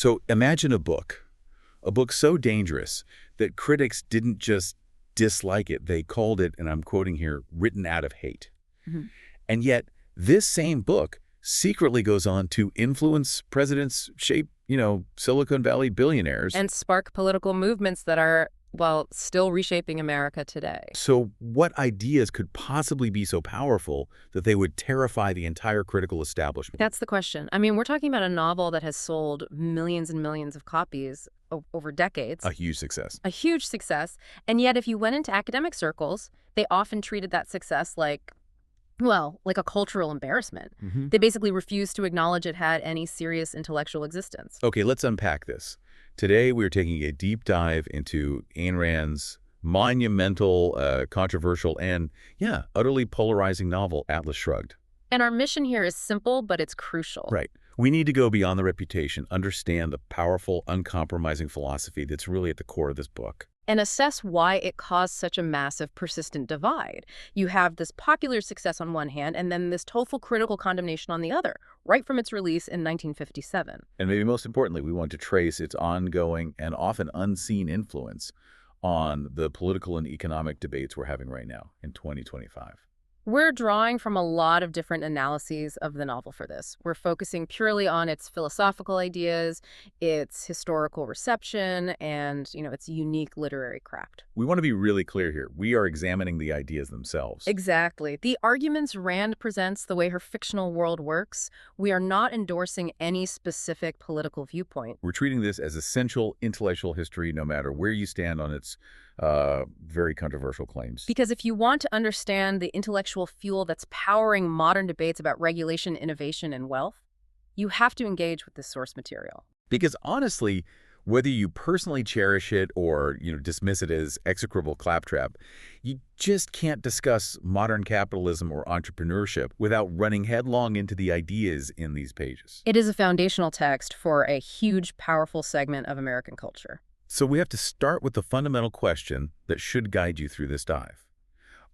So imagine a book so dangerous that critics didn't just dislike it. They called it, and I'm quoting here, written out of hate. Mhm. And yet, this same book secretly goes on to influence presidents, shape, Silicon Valley billionaires. And spark political movements that are, well, still reshaping America today. So what ideas could possibly be so powerful that they would terrify the entire critical establishment? That's the question. I mean, we're talking about a novel that has sold millions and millions of copies over decades. A huge success. A huge success. And yet, if you went into academic circles, they often treated that success like a cultural embarrassment. They basically refused to acknowledge it had any serious intellectual existence. Okay, let's unpack this. Today, we're taking a deep dive into Ayn Rand's monumental, controversial, and, utterly polarizing novel, Atlas Shrugged. And our mission here is simple, but it's crucial. Right. We need to go beyond the reputation, understand the powerful, uncompromising philosophy that's really at the core of this book. And assess why it caused such a massive, persistent divide. You have this popular success on one hand, and then this total critical condemnation on the other, right from its release in 1957. And maybe most importantly, we want to trace its ongoing and often unseen influence on the political and economic debates we're having right now in 2025. We're drawing from a lot of different analyses of the novel for this. We're focusing purely on its philosophical ideas, its historical reception, and, its unique literary craft. We want to be really clear here. We are examining the ideas themselves. Exactly. The arguments Rand presents, the way her fictional world works, we are not endorsing any specific political viewpoint. We're treating this as essential intellectual history, no matter where you stand on its very controversial claims. Because if you want to understand the intellectual fuel that's powering modern debates about regulation, innovation, and wealth, you have to engage with this source material. Because honestly, whether you personally cherish it or dismiss it as execrable claptrap, you just can't discuss modern capitalism or entrepreneurship without running headlong into the ideas in these pages. It is a foundational text for a huge, powerful segment of American culture. So we have to start with the fundamental question that should guide you through this dive.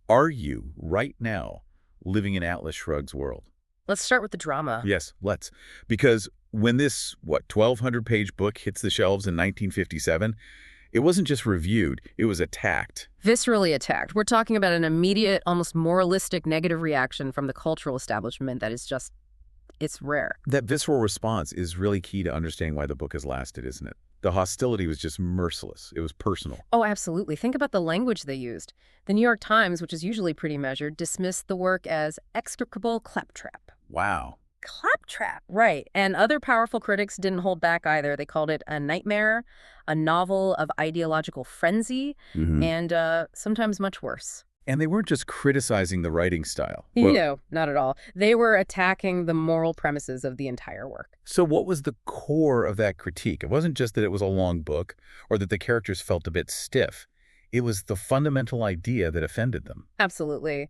Are you, right now, living in Atlas Shrugged's world? Let's start with the drama. Yes, let's. Because when this, 1,200-page book hits the shelves in 1957, it wasn't just reviewed, it was attacked. Viscerally attacked. We're talking about an immediate, almost moralistic negative reaction from the cultural establishment that is just, it's rare. That visceral response is really key to understanding why the book has lasted, isn't it? The hostility was just merciless. It was personal. Oh, absolutely. Think about the language they used. The New York Times, which is usually pretty measured, dismissed the work as execrable claptrap. Wow. Claptrap, right. And other powerful critics didn't hold back either. They called it a nightmare, a novel of ideological frenzy, and sometimes much worse. And they weren't just criticizing the writing style. No, not at all. They were attacking the moral premises of the entire work. So what was the core of that critique? It wasn't just that it was a long book or that the characters felt a bit stiff. It was the fundamental idea that offended them. Absolutely.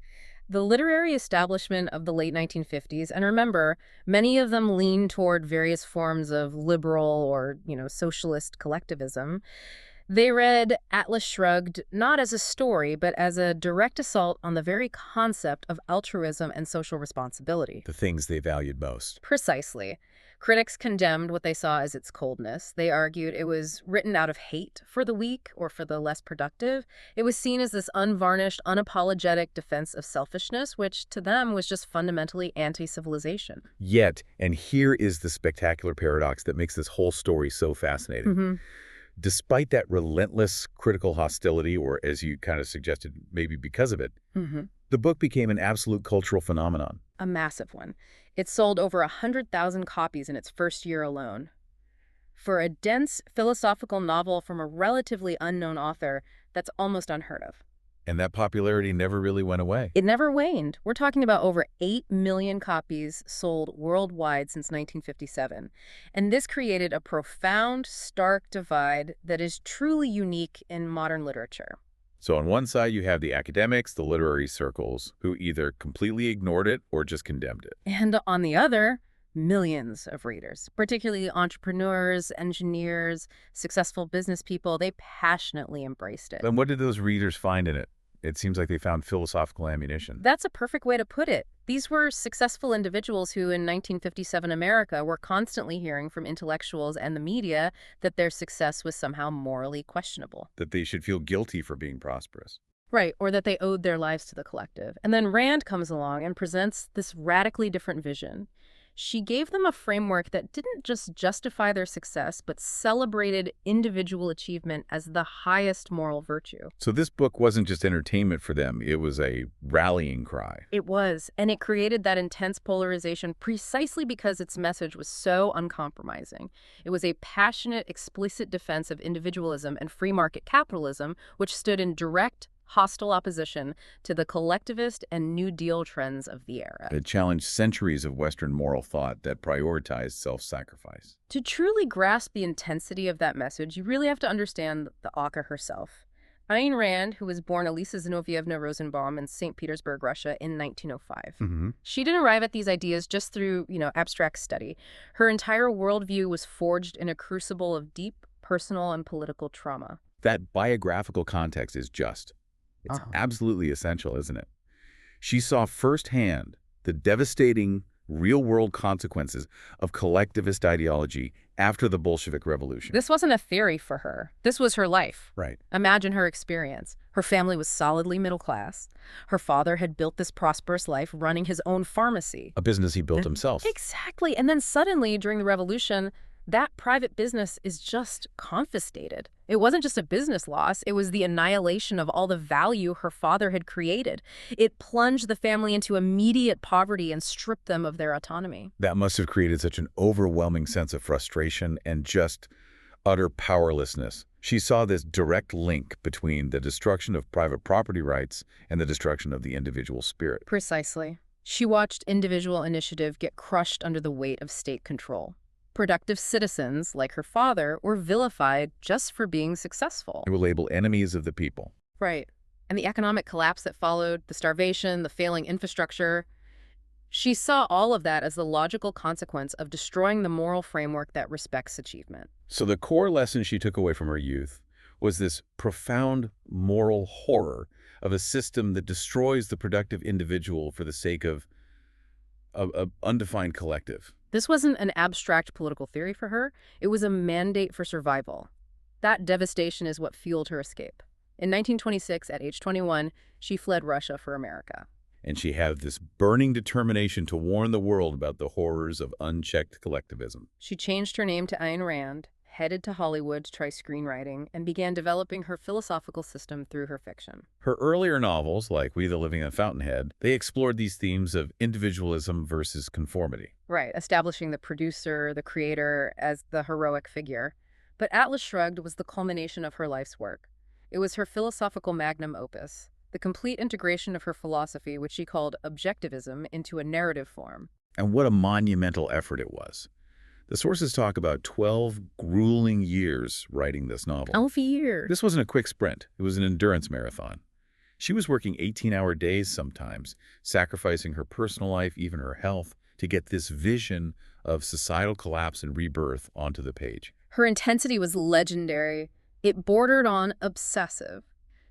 The literary establishment of the late 1950s, and remember, many of them leaned toward various forms of liberal or, socialist collectivism. They read Atlas Shrugged not as a story, but as a direct assault on the very concept of altruism and social responsibility. The things they valued most. Precisely. Critics condemned what they saw as its coldness. They argued it was written out of hate for the weak or for the less productive. It was seen as this unvarnished, unapologetic defense of selfishness, which to them was just fundamentally anti-civilization. Yet, and here is the spectacular paradox that makes this whole story so fascinating. Despite that relentless critical hostility, or as you kind of suggested, maybe because of it, the book became an absolute cultural phenomenon. A massive one. It sold over 100,000 copies in its first year alone. For a dense philosophical novel from a relatively unknown author, that's almost unheard of. And that popularity never really went away. It never waned. We're talking about over 8 million copies sold worldwide since 1957. And this created a profound, stark divide that is truly unique in modern literature. So on one side, you have the academics, the literary circles, who either completely ignored it or just condemned it. And on the other, millions of readers, particularly entrepreneurs, engineers, successful business people. They passionately embraced it. And what did those readers find in it? It seems like they found philosophical ammunition. That's a perfect way to put it. These were successful individuals who, in 1957 America, were constantly hearing from intellectuals and the media that their success was somehow morally questionable. That they should feel guilty for being prosperous. Right, or that they owed their lives to the collective. And then Rand comes along and presents this radically different vision. She gave them a framework that didn't just justify their success, but celebrated individual achievement as the highest moral virtue. So this book wasn't just entertainment for them. It was a rallying cry. It was, and it created that intense polarization precisely because its message was so uncompromising. It was a passionate, explicit defense of individualism and free market capitalism, which stood in direct, hostile opposition to the collectivist and New Deal trends of the era. It challenged centuries of Western moral thought that prioritized self-sacrifice. To truly grasp the intensity of that message, you really have to understand the author herself. Ayn Rand, who was born Elisa Zinovievna Rosenbaum in St. Petersburg, Russia in 1905. She didn't arrive at these ideas just through, abstract study. Her entire worldview was forged in a crucible of deep personal and political trauma. That biographical context is it's absolutely essential, isn't it? She saw firsthand the devastating real-world consequences of collectivist ideology after the Bolshevik Revolution. This wasn't a theory for her. This was her life. Right. Imagine her experience. Her family was solidly middle class. Her father had built this prosperous life running his own pharmacy. A business he built himself. Exactly. And then suddenly, during the revolution, that private business is just confiscated. It wasn't just a business loss, it was the annihilation of all the value her father had created. It plunged the family into immediate poverty and stripped them of their autonomy. That must have created such an overwhelming sense of frustration and just utter powerlessness. She saw this direct link between the destruction of private property rights and the destruction of the individual spirit. Precisely. She watched individual initiative get crushed under the weight of state control. Productive citizens, like her father, were vilified just for being successful. They were labeled enemies of the people. Right. And the economic collapse that followed, the starvation, the failing infrastructure, she saw all of that as the logical consequence of destroying the moral framework that respects achievement. So the core lesson she took away from her youth was this profound moral horror of a system that destroys the productive individual for the sake of an undefined collective. This wasn't an abstract political theory for her. It was a mandate for survival. That devastation is what fueled her escape. In 1926, at age 21, she fled Russia for America. And she had this burning determination to warn the world about the horrors of unchecked collectivism. She changed her name to Ayn Rand, headed to Hollywood to try screenwriting, and began developing her philosophical system through her fiction. Her earlier novels, like We the Living and Fountainhead, they explored these themes of individualism versus conformity. Right, establishing the producer, the creator, as the heroic figure. But Atlas Shrugged was the culmination of her life's work. It was her philosophical magnum opus, the complete integration of her philosophy, which she called objectivism, into a narrative form. And what a monumental effort it was. The sources talk about 12 grueling years writing this novel. 12 years. This wasn't a quick sprint. It was an endurance marathon. She was working 18-hour days sometimes, sacrificing her personal life, even her health, to get this vision of societal collapse and rebirth onto the page. Her intensity was legendary. It bordered on obsessive.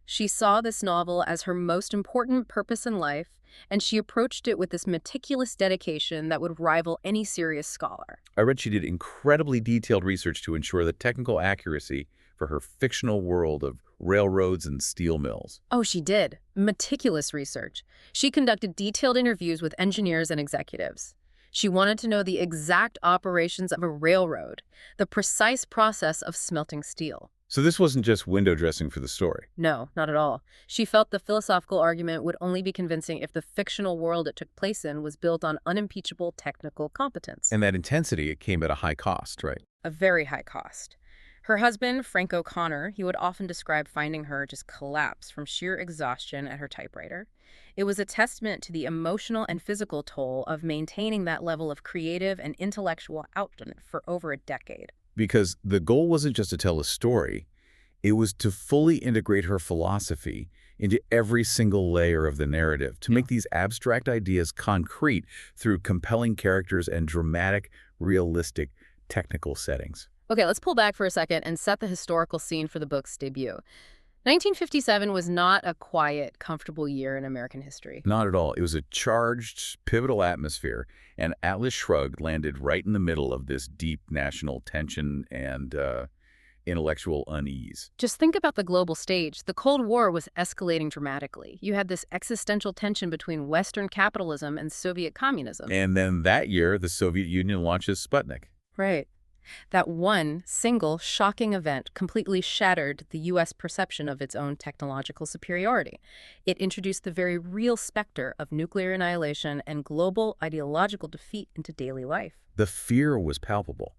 She saw this novel as her most important purpose in life, and she approached it with this meticulous dedication that would rival any serious scholar. I read she did incredibly detailed research to ensure the technical accuracy for her fictional world of railroads and steel mills. Oh, she did. Meticulous research. She conducted detailed interviews with engineers and executives. She wanted to know the exact operations of a railroad, the precise process of smelting steel. So this wasn't just window dressing for the story. No, not at all. She felt the philosophical argument would only be convincing if the fictional world it took place in was built on unimpeachable technical competence. And that intensity, it came at a high cost, right? A very high cost. Her husband, Frank O'Connor, he would often describe finding her just collapse from sheer exhaustion at her typewriter. It was a testament to the emotional and physical toll of maintaining that level of creative and intellectual output for over a decade. Because the goal wasn't just to tell a story, it was to fully integrate her philosophy into every single layer of the narrative, to make these abstract ideas concrete through compelling characters and dramatic, realistic, technical settings. Okay, let's pull back for a second and set the historical scene for the book's debut. 1957 was not a quiet, comfortable year in American history. Not at all. It was a charged, pivotal atmosphere, and Atlas Shrugged landed right in the middle of this deep national tension and intellectual unease. Just think about the global stage. The Cold War was escalating dramatically. You had this existential tension between Western capitalism and Soviet communism. And then that year, the Soviet Union launches Sputnik. Right. That one single shocking event completely shattered the U.S. perception of its own technological superiority. It introduced the very real specter of nuclear annihilation and global ideological defeat into daily life. The fear was palpable.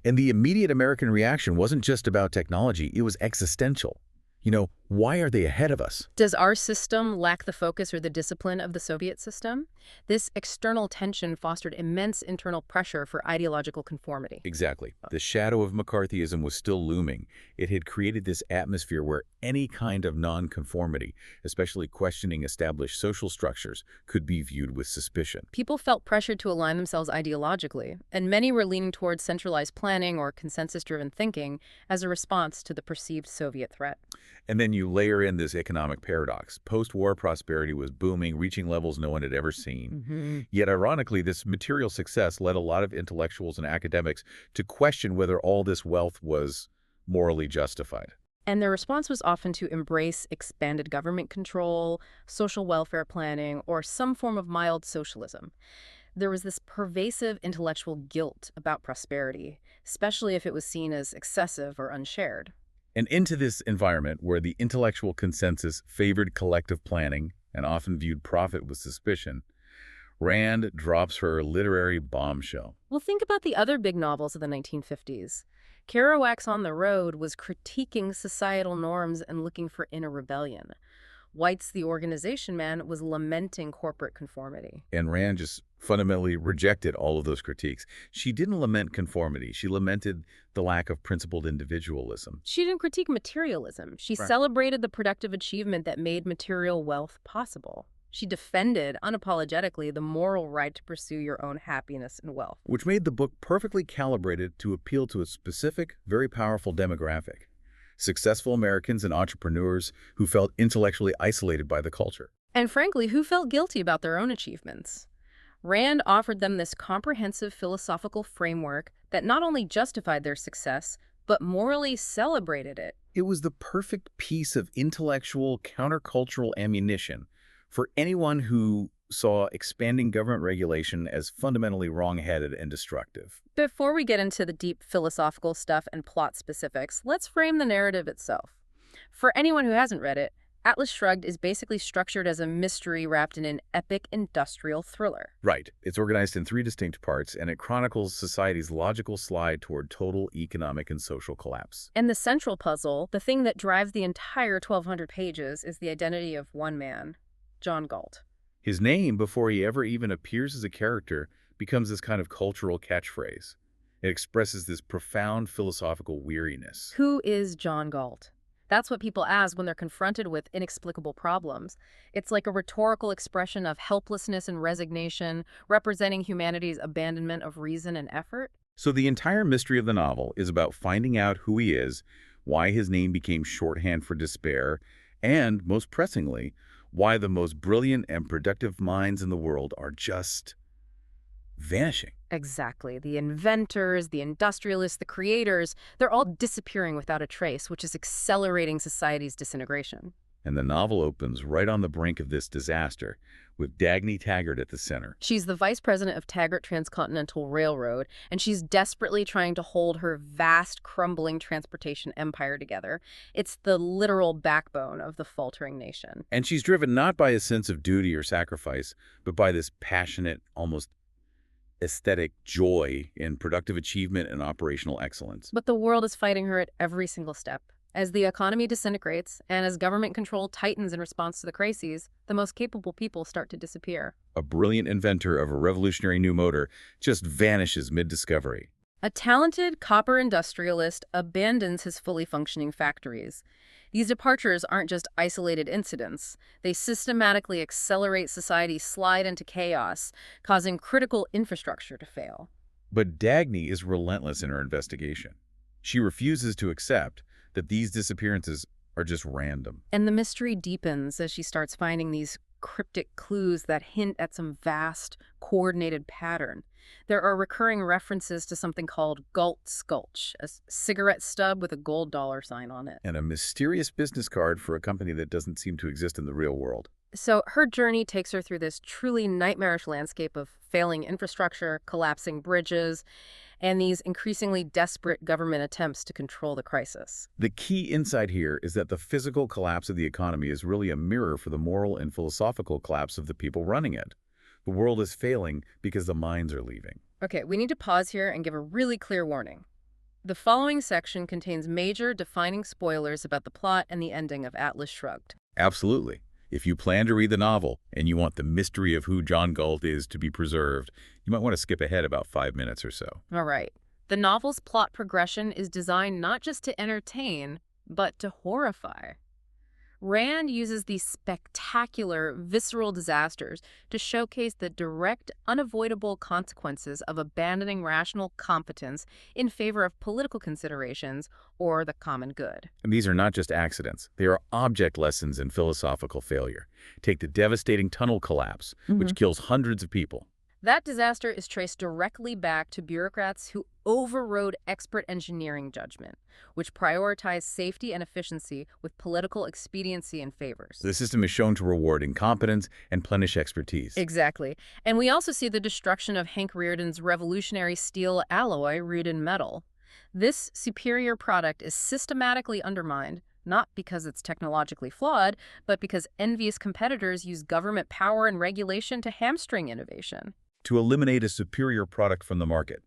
And the immediate American reaction wasn't just about technology, it was existential. You know, why are they ahead of us? Does our system lack the focus or the discipline of the Soviet system? This external tension fostered immense internal pressure for ideological conformity. Exactly. The shadow of McCarthyism was still looming. It had created this atmosphere where any kind of nonconformity, especially questioning established social structures, could be viewed with suspicion. People felt pressured to align themselves ideologically, and many were leaning towards centralized planning or consensus-driven thinking as a response to the perceived Soviet threat. And then you layer in this economic paradox. Post-war prosperity was booming, reaching levels no one had ever seen. Yet ironically, this material success led a lot of intellectuals and academics to question whether all this wealth was morally justified. And their response was often to embrace expanded government control, social welfare planning, or some form of mild socialism. There was this pervasive intellectual guilt about prosperity, especially if it was seen as excessive or unshared. And into this environment where the intellectual consensus favored collective planning and often viewed profit with suspicion, Rand drops her literary bombshell. Well, think about the other big novels of the 1950s. Kerouac's On the Road was critiquing societal norms and looking for inner rebellion. White's The Organization Man was lamenting corporate conformity. And Rand just fundamentally rejected all of those critiques. She didn't lament conformity. She lamented the lack of principled individualism. She didn't critique materialism. She celebrated the productive achievement that made material wealth possible. She defended, unapologetically, the moral right to pursue your own happiness and wealth. Which made the book perfectly calibrated to appeal to a specific, very powerful demographic. Successful Americans and entrepreneurs who felt intellectually isolated by the culture. And frankly, who felt guilty about their own achievements. Rand offered them this comprehensive philosophical framework that not only justified their success, but morally celebrated it. It was the perfect piece of intellectual, countercultural ammunition for anyone who saw expanding government regulation as fundamentally wrong-headed and destructive. Before we get into the deep philosophical stuff and plot specifics, let's frame the narrative itself. For anyone who hasn't read it, Atlas Shrugged is basically structured as a mystery wrapped in an epic industrial thriller. Right. It's organized in 3 distinct parts, and it chronicles society's logical slide toward total economic and social collapse. And the central puzzle, the thing that drives the entire 1,200 pages, is the identity of one man, John Galt. His name, before he ever even appears as a character, becomes this kind of cultural catchphrase. It expresses this profound philosophical weariness. Who is John Galt? That's what people ask when they're confronted with inexplicable problems. It's like a rhetorical expression of helplessness and resignation, representing humanity's abandonment of reason and effort. So the entire mystery of the novel is about finding out who he is, why his name became shorthand for despair, and, most pressingly, why the most brilliant and productive minds in the world are just vanishing. Exactly. The inventors, the industrialists, the creators, they're all disappearing without a trace, which is accelerating society's disintegration. And the novel opens right on the brink of this disaster, with Dagny Taggart at the center. She's the vice president of Taggart Transcontinental Railroad, and she's desperately trying to hold her vast, crumbling transportation empire together. It's the literal backbone of the faltering nation. And she's driven not by a sense of duty or sacrifice, but by this passionate, almost aesthetic joy in productive achievement and operational excellence. But the world is fighting her at every single step. As the economy disintegrates and as government control tightens in response to the crises, the most capable people start to disappear. A brilliant inventor of a revolutionary new motor just vanishes mid-discovery. A talented copper industrialist abandons his fully functioning factories. These departures aren't just isolated incidents. They systematically accelerate society's slide into chaos, causing critical infrastructure to fail. But Dagny is relentless in her investigation. She refuses to accept that these disappearances are just random. And the mystery deepens as she starts finding these cryptic clues that hint at some vast, coordinated pattern. There are recurring references to something called Galt's Gulch, a cigarette stub with a gold dollar sign on it. And a mysterious business card for a company that doesn't seem to exist in the real world. So her journey takes her through this truly nightmarish landscape of failing infrastructure, collapsing bridges, and these increasingly desperate government attempts to control the crisis. The key insight here is that the physical collapse of the economy is really a mirror for the moral and philosophical collapse of the people running it. The world is failing because the minds are leaving. Okay, we need to pause here and give a really clear warning. The following section contains major defining spoilers about the plot and the ending of Atlas Shrugged. Absolutely. If you plan to read the novel and you want the mystery of who John Galt is to be preserved, you might want to skip ahead about 5 minutes or so. All right. The novel's plot progression is designed not just to entertain, but to horrify. Rand uses these spectacular, visceral disasters to showcase the direct, unavoidable consequences of abandoning rational competence in favor of political considerations or the common good. And these are not just accidents. They are object lessons in philosophical failure. Take the devastating tunnel collapse, which kills hundreds of people. That disaster is traced directly back to bureaucrats who overrode expert engineering judgment, which prioritized safety and efficiency with political expediency and favors. The system is shown to reward incompetence and punish expertise. Exactly. And we also see the destruction of Hank Rearden's revolutionary steel alloy rooted in metal. This superior product is systematically undermined, not because it's technologically flawed, but because envious competitors use government power and regulation to hamstring innovation. To eliminate a superior product from the market.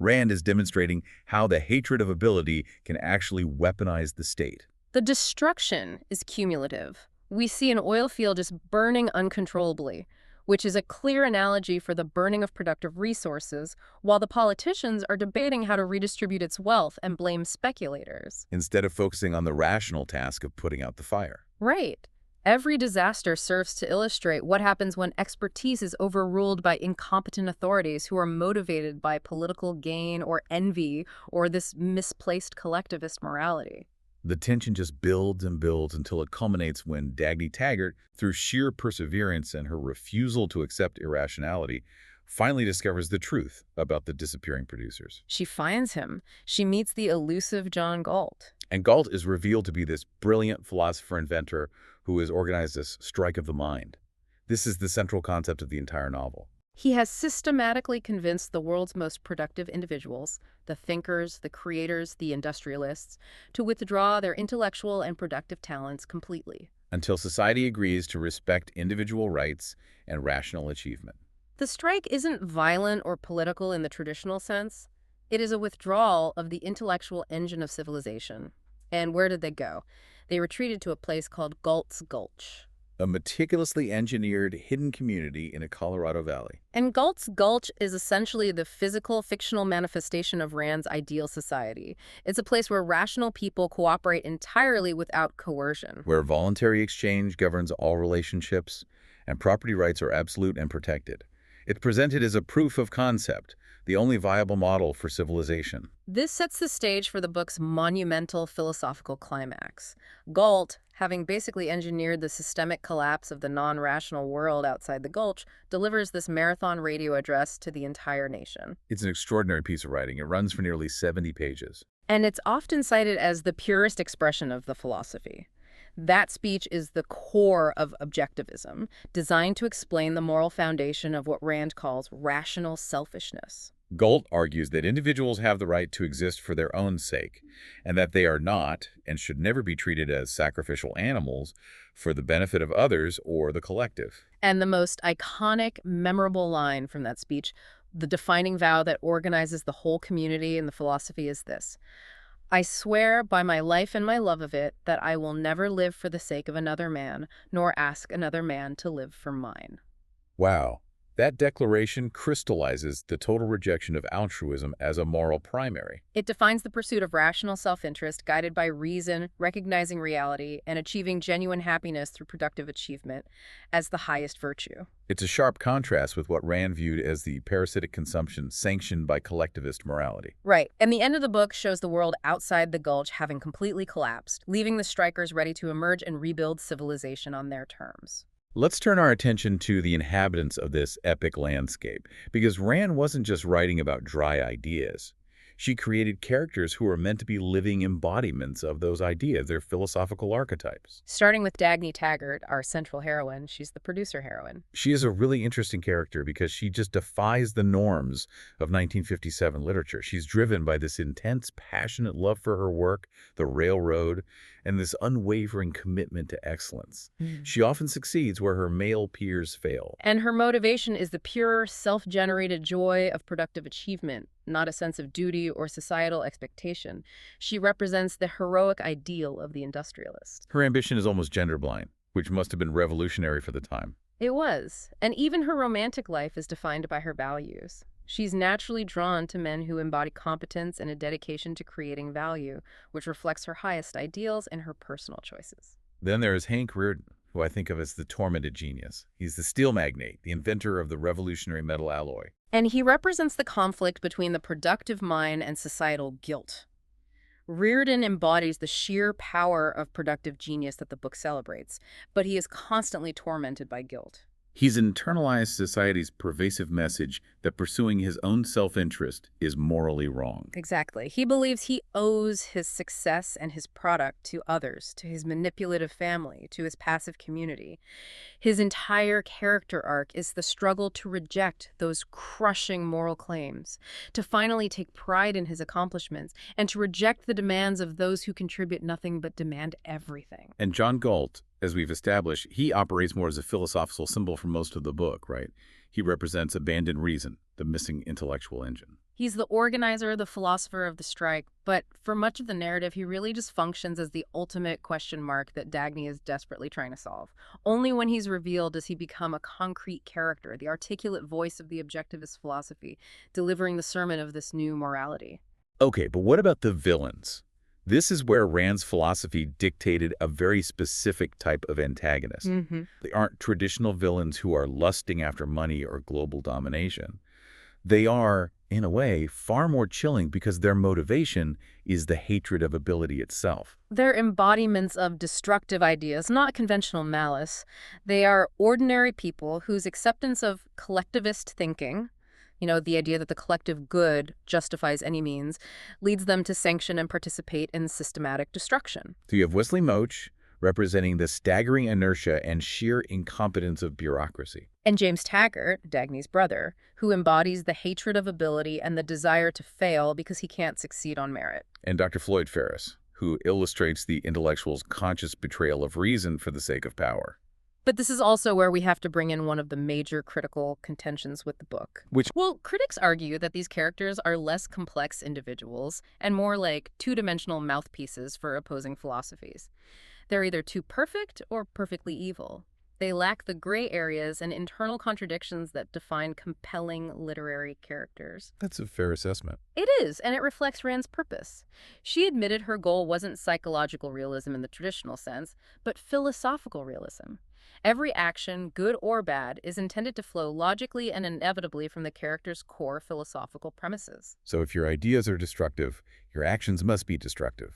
Rand is demonstrating how the hatred of ability can actually weaponize the state. The destruction is cumulative. We see an oil field just burning uncontrollably, which is a clear analogy for the burning of productive resources, while the politicians are debating how to redistribute its wealth and blame speculators. Instead of focusing on the rational task of putting out the fire. Right. Every disaster serves to illustrate what happens when expertise is overruled by incompetent authorities who are motivated by political gain or envy or this misplaced collectivist morality. The tension just builds and builds until it culminates when Dagny Taggart, through sheer perseverance and her refusal to accept irrationality, finally discovers the truth about the disappearing producers. She finds him. She meets the elusive John Galt. And Galt is revealed to be this brilliant philosopher-inventor who has organized this strike of the mind. This is the central concept of the entire novel. He has systematically convinced the world's most productive individuals, the thinkers, the creators, the industrialists, to withdraw their intellectual and productive talents completely. Until society agrees to respect individual rights and rational achievement. The strike isn't violent or political in the traditional sense. It is a withdrawal of the intellectual engine of civilization. And where did they go? They retreated to a place called Galt's Gulch. A meticulously engineered hidden community in a Colorado valley. And Galt's Gulch is essentially the physical, fictional manifestation of Rand's ideal society. It's a place where rational people cooperate entirely without coercion. Where voluntary exchange governs all relationships, and property rights are absolute and protected. It's presented as a proof of concept, the only viable model for civilization. This sets the stage for the book's monumental philosophical climax. Galt, having basically engineered the systemic collapse of the non-rational world outside the Gulch, delivers this marathon radio address to the entire nation. It's an extraordinary piece of writing. It runs for nearly 70 pages. And it's often cited as the purest expression of the philosophy. That speech is the core of objectivism, designed to explain the moral foundation of what Rand calls rational selfishness. Galt argues that individuals have the right to exist for their own sake, and that they are not and should never be treated as sacrificial animals for the benefit of others or the collective. And the most iconic, memorable line from that speech, the defining vow that organizes the whole community in the philosophy, is this: I swear by my life and my love of it that I will never live for the sake of another man, nor ask another man to live for mine. Wow. That declaration crystallizes the total rejection of altruism as a moral primary. It defines the pursuit of rational self-interest guided by reason, recognizing reality, and achieving genuine happiness through productive achievement as the highest virtue. It's a sharp contrast with what Rand viewed as the parasitic consumption sanctioned by collectivist morality. Right. And the end of the book shows the world outside the Gulch having completely collapsed, leaving the strikers ready to emerge and rebuild civilization on their terms. Let's turn our attention to the inhabitants of this epic landscape, because Rand wasn't just writing about dry ideas. She created characters who were meant to be living embodiments of those ideas, their philosophical archetypes. Starting with Dagny Taggart, our central heroine, she's the producer heroine. She is a really interesting character because she just defies the norms of 1957 literature. She's driven by this intense, passionate love for her work, the railroad, and this unwavering commitment to excellence. She often succeeds where her male peers fail. And her motivation is the pure, self-generated joy of productive achievement, not a sense of duty or societal expectation. She represents the heroic ideal of the industrialist. Her ambition is almost gender blind, which must have been revolutionary for the time. It was. And even her romantic life is defined by her values. She's naturally drawn to men who embody competence and a dedication to creating value, which reflects her highest ideals and her personal choices. Then there is Hank Rearden, who I think of as the tormented genius. He's the steel magnate, the inventor of the revolutionary metal alloy. And he represents the conflict between the productive mind and societal guilt. Rearden embodies the sheer power of productive genius that the book celebrates, but he is constantly tormented by guilt. He's internalized society's pervasive message that pursuing his own self-interest is morally wrong. Exactly. He believes he owes his success and his product to others, to his manipulative family, to his passive community. His entire character arc is the struggle to reject those crushing moral claims, to finally take pride in his accomplishments, and to reject the demands of those who contribute nothing but demand everything. And John Galt, as we've established, he operates more as a philosophical symbol for most of the book, right? He represents abandoned reason, the missing intellectual engine. He's the organizer, the philosopher of the strike, but for much of the narrative, he really just functions as the ultimate question mark that Dagny is desperately trying to solve. Only when he's revealed does he become a concrete character, the articulate voice of the objectivist philosophy, delivering the sermon of this new morality. Okay, but what about the villains? This is where Rand's philosophy dictated a very specific type of antagonist. They aren't traditional villains who are lusting after money or global domination. They are, in a way, far more chilling because their motivation is the hatred of ability itself. They're embodiments of destructive ideas, not conventional malice. They are ordinary people whose acceptance of collectivist thinking, the idea that the collective good justifies any means, leads them to sanction and participate in systematic destruction. So you have Wesley Moch representing the staggering inertia and sheer incompetence of bureaucracy. And James Taggart, Dagny's brother, who embodies the hatred of ability and the desire to fail because he can't succeed on merit. And Dr. Floyd Ferris, who illustrates the intellectual's conscious betrayal of reason for the sake of power. But this is also where we have to bring in one of the major critical contentions with the book. Well, critics argue that these characters are less complex individuals and more like two-dimensional mouthpieces for opposing philosophies. They're either too perfect or perfectly evil. They lack the gray areas and internal contradictions that define compelling literary characters. That's a fair assessment. It is, and it reflects Rand's purpose. She admitted her goal wasn't psychological realism in the traditional sense, but philosophical realism. Every action, good or bad, is intended to flow logically and inevitably from the character's core philosophical premises. So if your ideas are destructive, your actions must be destructive.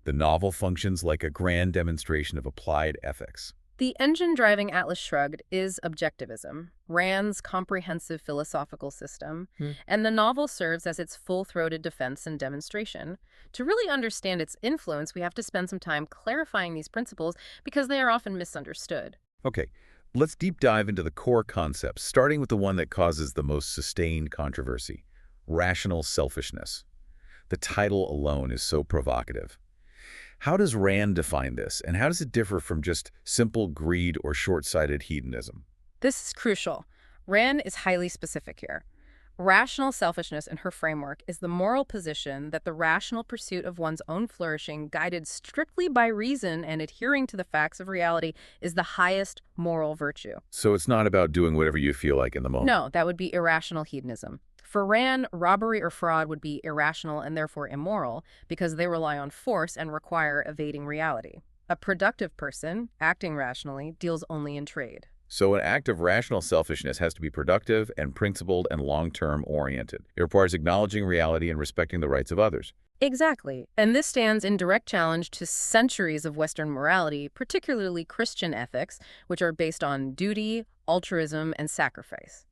The novel functions like a grand demonstration of applied ethics. The engine driving Atlas Shrugged is objectivism, Rand's comprehensive philosophical system, and the novel serves as its full-throated defense and demonstration. To really understand its influence, we have to spend some time clarifying these principles because they are often misunderstood. Okay, let's deep dive into the core concepts, starting with the one that causes the most sustained controversy, rational selfishness. The title alone is so provocative. How does Rand define this, and how does it differ from just simple greed or short-sighted hedonism? This is crucial. Rand is highly specific here. Rational selfishness in her framework is the moral position that the rational pursuit of one's own flourishing, guided strictly by reason and adhering to the facts of reality, is the highest moral virtue. So it's not about doing whatever you feel like in the moment. No, that would be irrational hedonism. For Rand, robbery or fraud would be irrational and therefore immoral because they rely on force and require evading reality. A productive person, acting rationally, deals only in trade. So an act of rational selfishness has to be productive and principled and long-term oriented. It requires acknowledging reality and respecting the rights of others. Exactly. And this stands in direct challenge to centuries of Western morality, particularly Christian ethics, which are based on duty, altruism, and sacrifice.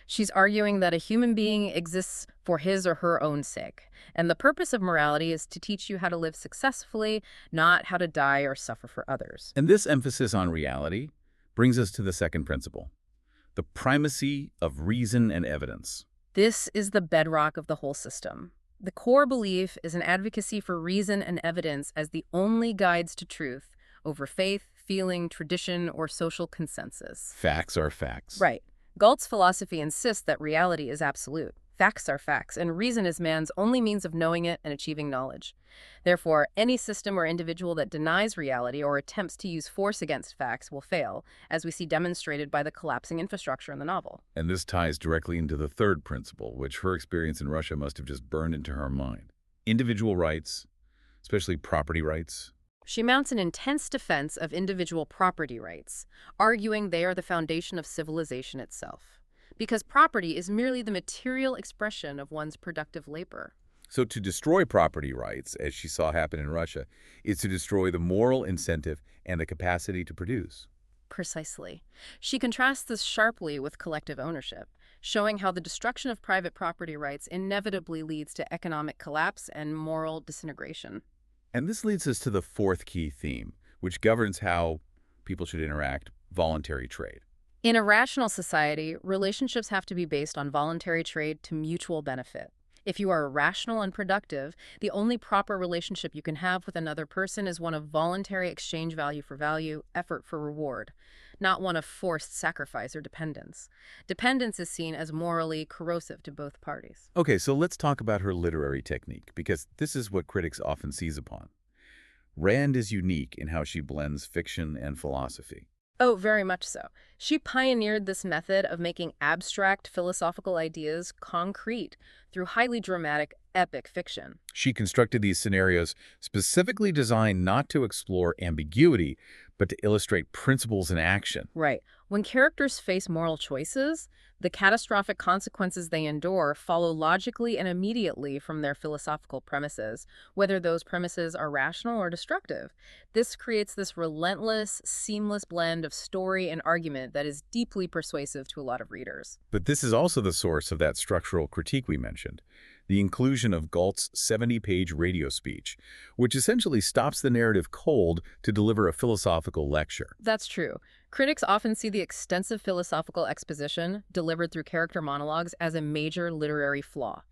She's arguing that a human being exists for his or her own sake, and the purpose of morality is to teach you how to live successfully, not how to die or suffer for others. And this emphasis on reality brings us to the second principle, the primacy of reason and evidence. This is the bedrock of the whole system. The core belief is an advocacy for reason and evidence as the only guides to truth over faith, feeling, tradition, or social consensus. Facts are facts. Right. Galt's philosophy insists that reality is absolute. Facts are facts, and reason is man's only means of knowing it and achieving knowledge. Therefore, any system or individual that denies reality or attempts to use force against facts will fail, as we see demonstrated by the collapsing infrastructure in the novel. And this ties directly into the third principle, which her experience in Russia must have just burned into her mind. Individual rights, especially property rights. She mounts an intense defense of individual property rights, arguing they are the foundation of civilization itself, because property is merely the material expression of one's productive labor. So to destroy property rights, as she saw happen in Russia, is to destroy the moral incentive and the capacity to produce. Precisely. She contrasts this sharply with collective ownership, showing how the destruction of private property rights inevitably leads to economic collapse and moral disintegration. And this leads us to the fourth key theme, which governs how people should interact: voluntary trade. In a rational society, relationships have to be based on voluntary trade to mutual benefit. If you are rational and productive, the only proper relationship you can have with another person is one of voluntary exchange, value for value, effort for reward, not one of forced sacrifice or dependence. Dependence is seen as morally corrosive to both parties. Okay, so let's talk about her literary technique, because this is what critics often seize upon. Rand is unique in how she blends fiction and philosophy. Oh, very much so. She pioneered this method of making abstract philosophical ideas concrete through highly dramatic, epic fiction. She constructed these scenarios specifically designed not to explore ambiguity, but to illustrate principles in action. Right. When characters face moral choices, the catastrophic consequences they endure follow logically and immediately from their philosophical premises, whether those premises are rational or destructive. This creates this relentless, seamless blend of story and argument that is deeply persuasive to a lot of readers. But this is also the source of that structural critique we mentioned, the inclusion of Galt's 70-page radio speech, which essentially stops the narrative cold to deliver a philosophical lecture. That's true. Critics often see the extensive philosophical exposition delivered through character monologues as a major literary flaw.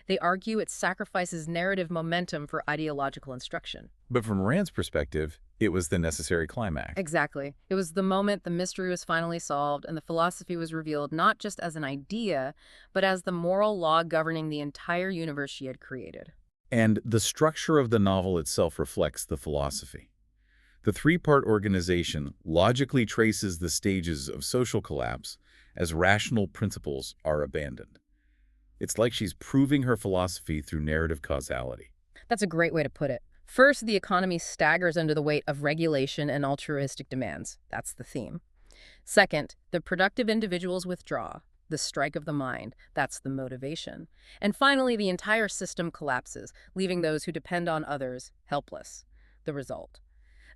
They argue it sacrifices narrative momentum for ideological instruction. But from Rand's perspective, it was the necessary climax. Exactly. It was the moment the mystery was finally solved and the philosophy was revealed not just as an idea, but as the moral law governing the entire universe she had created. And the structure of the novel itself reflects the philosophy. The three-part organization logically traces the stages of social collapse as rational principles are abandoned. It's like she's proving her philosophy through narrative causality. That's a great way to put it. First, the economy staggers under the weight of regulation and altruistic demands. That's the theme. Second, the productive individuals withdraw. The strike of the mind. That's the motivation. And finally, the entire system collapses, leaving those who depend on others helpless. The result.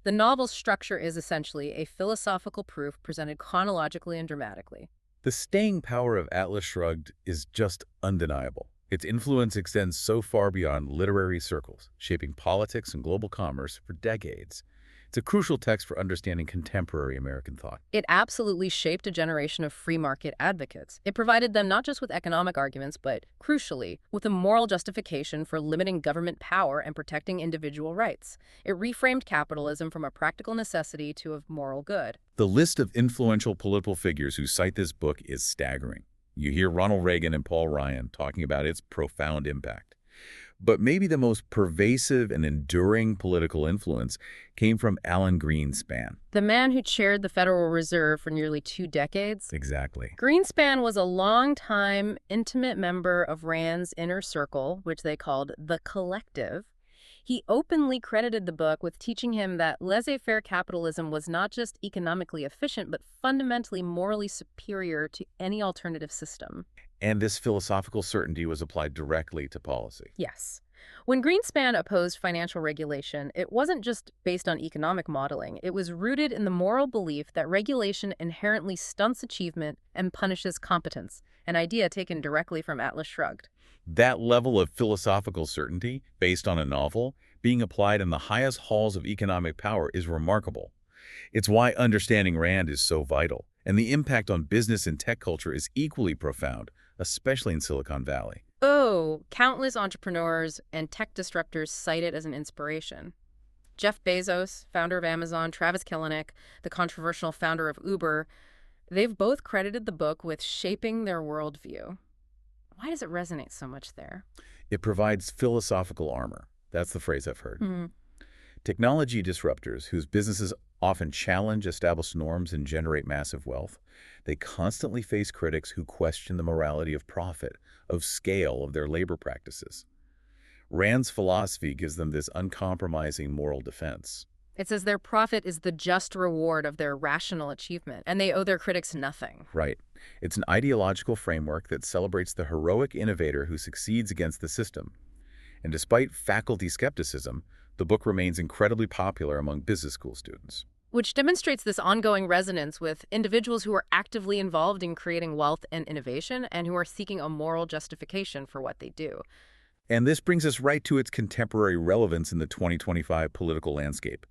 The novel's structure is essentially a philosophical proof presented chronologically and dramatically. The staying power of Atlas Shrugged is just undeniable. Its influence extends so far beyond literary circles, shaping politics and global commerce for decades. It's a crucial text for understanding contemporary American thought. It absolutely shaped a generation of free market advocates. It provided them not just with economic arguments, but, crucially, with a moral justification for limiting government power and protecting individual rights. It reframed capitalism from a practical necessity to a moral good. The list of influential political figures who cite this book is staggering. You hear Ronald Reagan and Paul Ryan talking about its profound impact. But maybe the most pervasive and enduring political influence came from Alan Greenspan. The man who chaired the Federal Reserve for nearly 2 decades. Exactly. Greenspan was a longtime, intimate member of Rand's inner circle, which they called the Collective. He openly credited the book with teaching him that laissez-faire capitalism was not just economically efficient, but fundamentally morally superior to any alternative system. And this philosophical certainty was applied directly to policy. Yes. When Greenspan opposed financial regulation, it wasn't just based on economic modeling. It was rooted in the moral belief that regulation inherently stunts achievement and punishes competence, an idea taken directly from Atlas Shrugged. That level of philosophical certainty, based on a novel, being applied in the highest halls of economic power is remarkable. It's why understanding Rand is so vital, and the impact on business and tech culture is equally profound, especially in Silicon Valley. Oh, countless entrepreneurs and tech disruptors cite it as an inspiration. Jeff Bezos, founder of Amazon, Travis Kalanick, the controversial founder of Uber, they've both credited the book with shaping their worldview. Why does it resonate so much there? It provides philosophical armor. That's the phrase I've heard. Technology disruptors, whose businesses often challenge established norms and generate massive wealth, they constantly face critics who question the morality of profit, of scale, of their labor practices. Rand's philosophy gives them this uncompromising moral defense. It says their profit is the just reward of their rational achievement, and they owe their critics nothing. Right. It's an ideological framework that celebrates the heroic innovator who succeeds against the system. And despite faculty skepticism, the book remains incredibly popular among business school students. Which demonstrates this ongoing resonance with individuals who are actively involved in creating wealth and innovation and who are seeking a moral justification for what they do. And this brings us right to its contemporary relevance in the 2025 political landscape.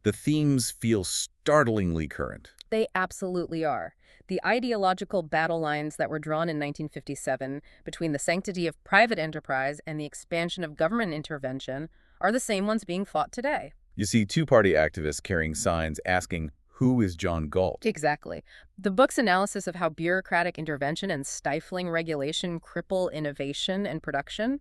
The themes feel startlingly current. They absolutely are. The ideological battle lines that were drawn in 1957 between the sanctity of private enterprise and the expansion of government intervention are the same ones being fought today. You see two-party activists carrying signs asking, "Who is John Galt?" Exactly. The book's analysis of how bureaucratic intervention and stifling regulation cripple innovation and production,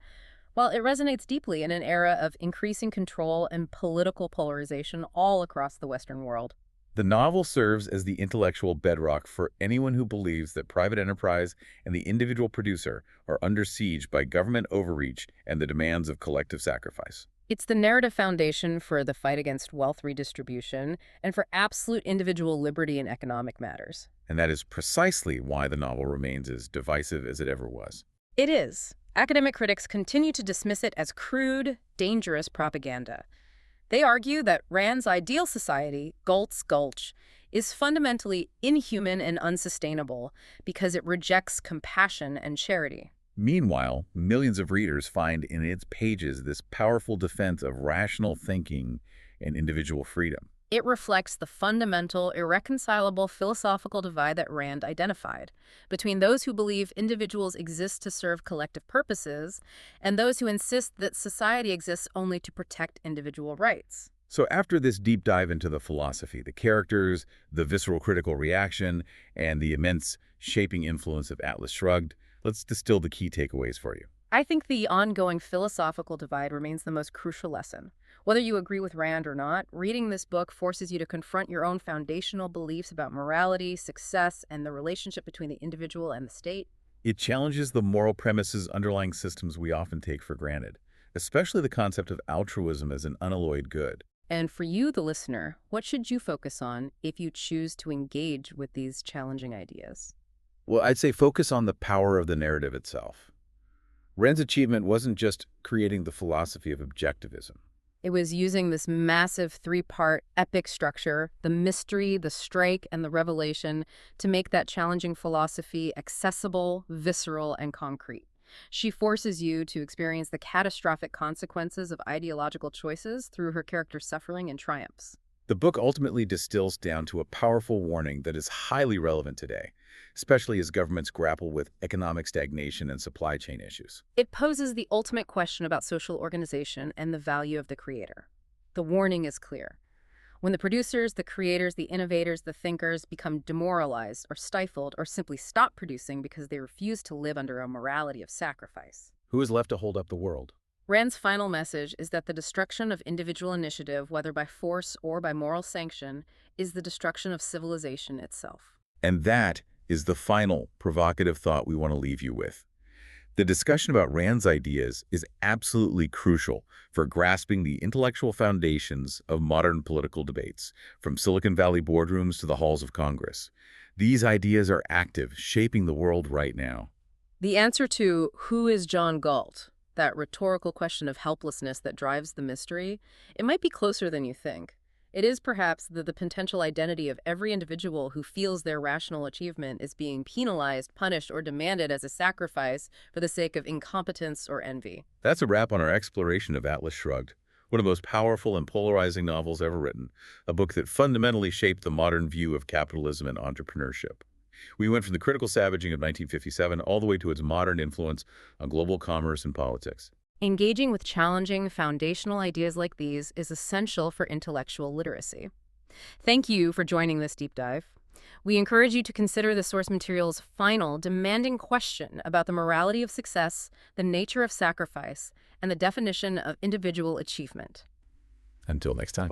well, it resonates deeply in an era of increasing control and political polarization all across the Western world. The novel serves as the intellectual bedrock for anyone who believes that private enterprise and the individual producer are under siege by government overreach and the demands of collective sacrifice. It's the narrative foundation for the fight against wealth redistribution and for absolute individual liberty in economic matters. And that is precisely why the novel remains as divisive as it ever was. It is. Academic critics continue to dismiss it as crude, dangerous propaganda. They argue that Rand's ideal society, Galt's Gulch, is fundamentally inhuman and unsustainable because it rejects compassion and charity. Meanwhile, millions of readers find in its pages this powerful defense of rational thinking and individual freedom. It reflects the fundamental, irreconcilable philosophical divide that Rand identified between those who believe individuals exist to serve collective purposes and those who insist that society exists only to protect individual rights. So after this deep dive into the philosophy, the characters, the visceral critical reaction, and the immense shaping influence of Atlas Shrugged, let's distill the key takeaways for you. I think the ongoing philosophical divide remains the most crucial lesson. Whether you agree with Rand or not, reading this book forces you to confront your own foundational beliefs about morality, success, and the relationship between the individual and the state. It challenges the moral premises underlying systems we often take for granted, especially the concept of altruism as an unalloyed good. And for you, the listener, what should you focus on if you choose to engage with these challenging ideas? Well, I'd say focus on the power of the narrative itself. Rand's achievement wasn't just creating the philosophy of objectivism. It was using this massive three-part epic structure, the mystery, the strike, and the revelation, to make that challenging philosophy accessible, visceral, and concrete. She forces you to experience the catastrophic consequences of ideological choices through her character's suffering and triumphs. The book ultimately distills down to a powerful warning that is highly relevant today, especially as governments grapple with economic stagnation and supply chain issues. It poses the ultimate question about social organization and the value of the creator. The warning is clear. When the producers, the creators, the innovators, the thinkers become demoralized or stifled or simply stop producing because they refuse to live under a morality of sacrifice. Who is left to hold up the world? Rand's final message is that the destruction of individual initiative, whether by force or by moral sanction, is the destruction of civilization itself. And that is the final provocative thought we want to leave you with. The discussion about Rand's ideas is absolutely crucial for grasping the intellectual foundations of modern political debates, from Silicon Valley boardrooms to the halls of Congress. These ideas are active, shaping the world right now. The answer to "Who is John Galt?", that rhetorical question of helplessness that drives the mystery, it might be closer than you think. It is perhaps the potential identity of every individual who feels their rational achievement is being penalized, punished, or demanded as a sacrifice for the sake of incompetence or envy. That's a wrap on our exploration of Atlas Shrugged, one of the most powerful and polarizing novels ever written, a book that fundamentally shaped the modern view of capitalism and entrepreneurship. We went from the critical savaging of 1957 all the way to its modern influence on global commerce and politics. Engaging with challenging, foundational ideas like these is essential for intellectual literacy. Thank you for joining this deep dive. We encourage you to consider the source material's final, demanding question about the morality of success, the nature of sacrifice, and the definition of individual achievement. Until next time.